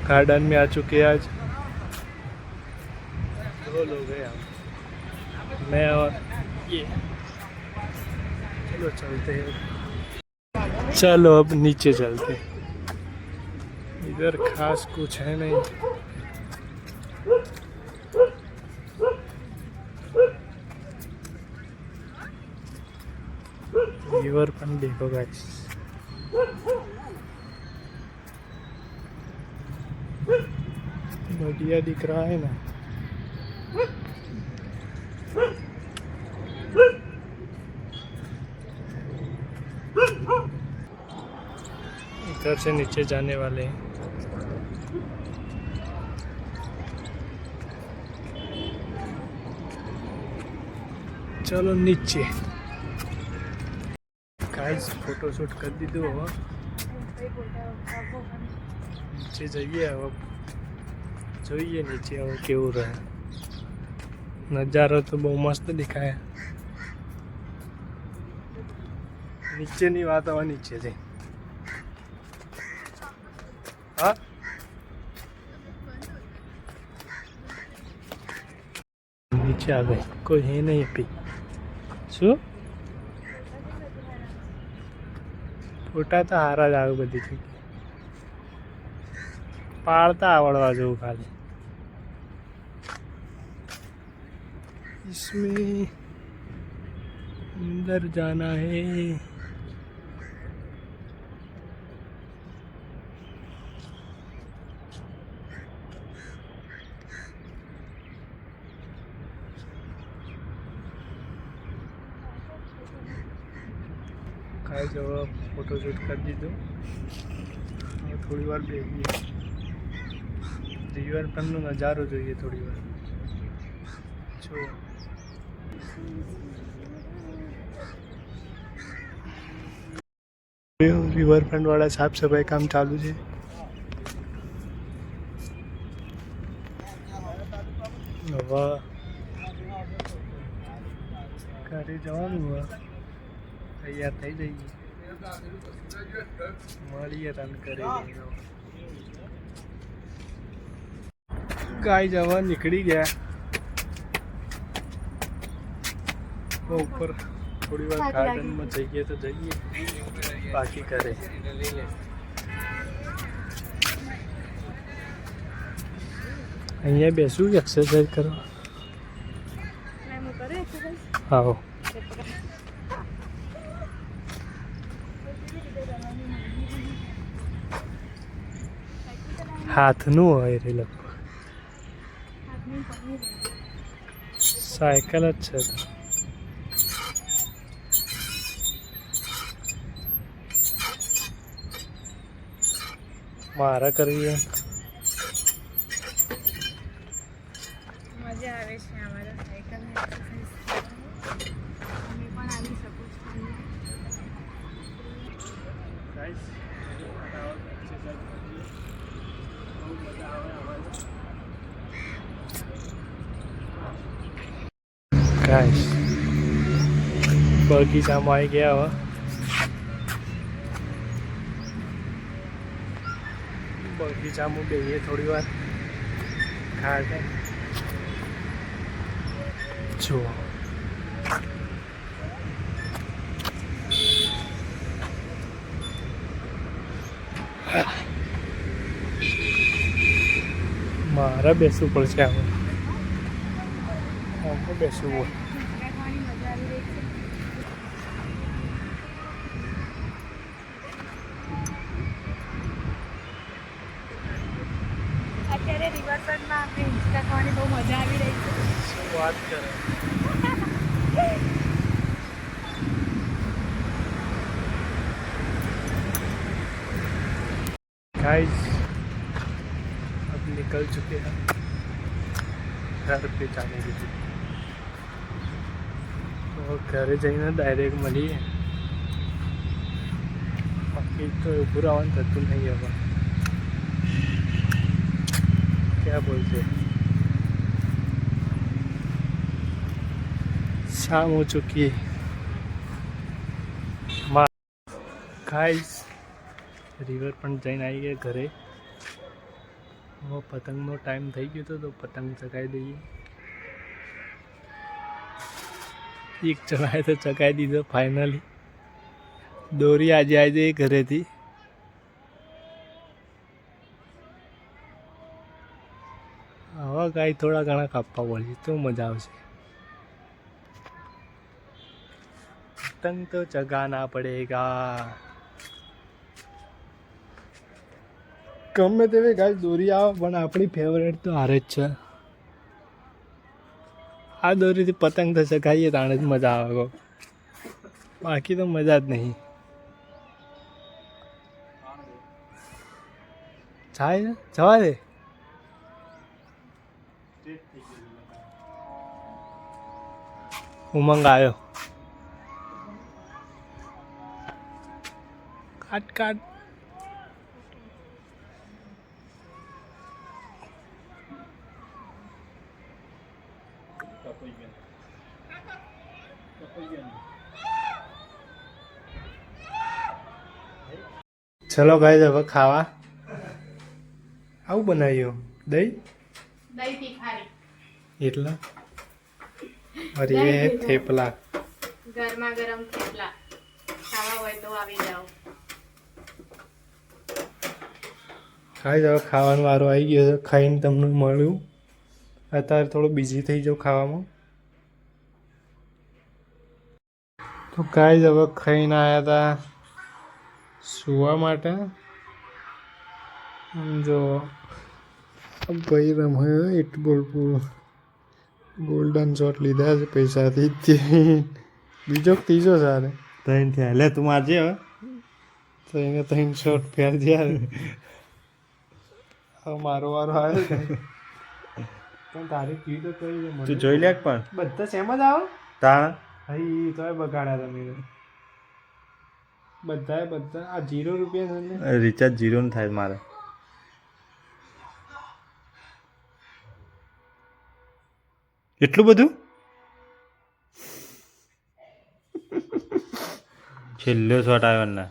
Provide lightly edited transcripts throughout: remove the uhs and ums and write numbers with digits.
Garden में आ चुके हैं आज। 2 लोग हैं हम, मैं और ये। चलो चलते हैं। चलो अब नीचे चलते हैं। इधर खास कुछ है नहीं। रिवर पण देखो गाइस। बढ़िया दिख रहा है ना। इधर से नीचे जाने वाले हैं। चलो नीचे। गाइस फोटो शूट कर दी दो। नीचे जाइए अब જોઈએ નીચે હવે કેવું રહે। નજારો તો બહુ મસ્ત દેખાય। નીચેની વાત હવે નીચે છે। હા નીચે આ ગઈ કોઈ હે નહીં આપી શું ફોટા તો હારા જ આવે બધી જગ્યાએ પાડતા આવડવા જેવું ખાલી। इसमें अंदर जाना है। खाई जब फोटो शूट कर दीजिए और थोड़ी बार देखिए रिवर पर नज़ारो જોઈએ थोड़ी बार जो रिवरफ्रंट वाला साफ सफाई काम चालू है। હવે ઘરે જવાનું હોય તૈયાર થઈ જઈએ મળીએ રન કરે ગાય જવા નીકળી ગયા ऊपर थोड़ी बार गार्डन में जाइए तो जाइए बाकी करे અહીંયા બેસું एक्सरसाइज करो। आओ હાથનું હોય રે લગભગ સાયકલ જ છે। મારા કરીએ મજા આવે છે અમારા સાયકલની એક્સરસાઇઝ તમે પણ આવી શકો છો। ગાઈસ ગાઈસ બગીચામાં આવી ગયા હવે બગીચામાં બેહીએ થોડી વાર ખાટે જો મારે બેસવું પડશે આમાં બેસવું હોય અત્યારે રિવરફ્રન્ટમાં આપણે હિંચકા ખાવાની બહુ મજા આવી રહી છે। શું વાત કરે गाइस अब निकल चुके हैं घर पे जाने के लिए। तो घरे जाइए डायरेक्ट મળીએ बाकी तो पूरा वन थતું नहीं है। क्या बोलते शाम हो चुकी है। ગાઈસ રિવર પણ જઈને આવી ગયા ઘરે. હવે પતંગનો ટાઈમ થઈ ગયો તો પતંગ ચગાવી દઈએ. એક ચગાવે તો ચગાવી દીધો ફાઇનલી. દોરી આજે આવી ઘરેથી. હવે ગાય થોડા ઘણા કાપવા પડશે તો મજા આવશે. પતંગ તો ચગાના પડેગા. ગમે તેવી ગાય દોરી આવે પણ આપણી ફેવરેટ તો હારે જ છે. આ દોરીથી પતંગ તો ચગાવીએ તાણે જ મજા આવે. બાકી તો મજા જ નહીં. જાય જવા દે. ઉમંગ આવ્યો. કાટ કાટ. ચલો ગાઈસ હવે ખાવા. આવું બનાવ્યું દહીં એટલા. અરે થેપલા. ગરમા ગરમ થેપલા ખાવા હોય તો આવી જાઓ. ખાઈ જાવ. ખાવાનો વારો આવી ગયો છે. ખાઈને તમને મળ્યું. અત્યારે થોડું બિઝી થઈ જાઉં ખાવામાં. તો ગાઈસ હવે ખાઈને આવ્યા હતા સુવા માટે. જો ભાઈ રમાયો એટલું બોલવું. ગોલ્ડન શોટ લીધા છે પૈસાથી જ. બીજો ત્રીજો સારે ત્રણ થયા. લે તું મારજે હવે. ત્રણે 3 શોટ ફેર થયા. હવે મારો વારો આવ્યો. પણ તારી કી તો કઈ છે તું જોઈ લે. પણ બધા સેમ જ આવો તાણ. હા તો બગાડ્યા તમે બધા. આ 0 રૂપિયા રિચાર્જ 0 થાય મારે. એટલું બધું. છેલ્લો શોટ આવ્યો ને.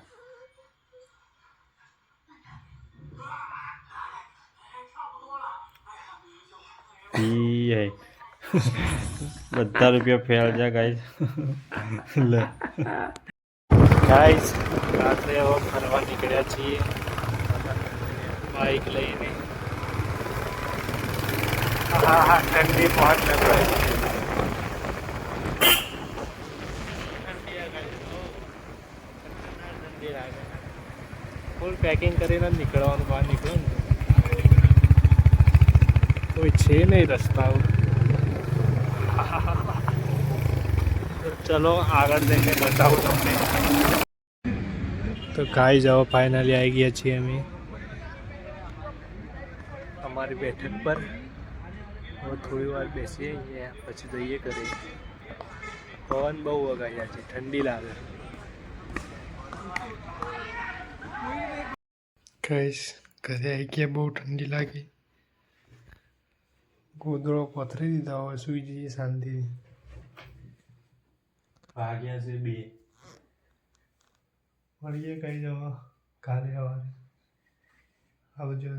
બધા રૂપિયા ફેલ છે ગાઈસ. લે ગાઈસ રાત્રે હવે ફરવા નીકળ્યા છીએ બાઈક લઈને. હા ઠંડી પહોંચ લગાવે. ફૂલ પેકિંગ કરીને નીકળવાનું. બહાર નીકળો ને કોઈ છે નહીં રસ્તાઓ. ચલો આગળ જઈને બતાવું તમને. તો ગાઈસ હવે ફાઇનલી આવી ગયા છીએ અમે અમારી બેઠક પર. હવે થોડી વાર બેસીએ પછી જઈએ ઘરે. પવન બહુ વગાડ્યા છે. ઠંડી લાગે. ગાઈસ ઘરે આવી ગયા. બહુ ઠંડી લાગી. ગોદડો પથરી દીધા. હવે સુઈ જઈએ શાંતિથી. વાગ્યા છે 2. મળીએ કઈ જવા કાલે સવારે. આવજો.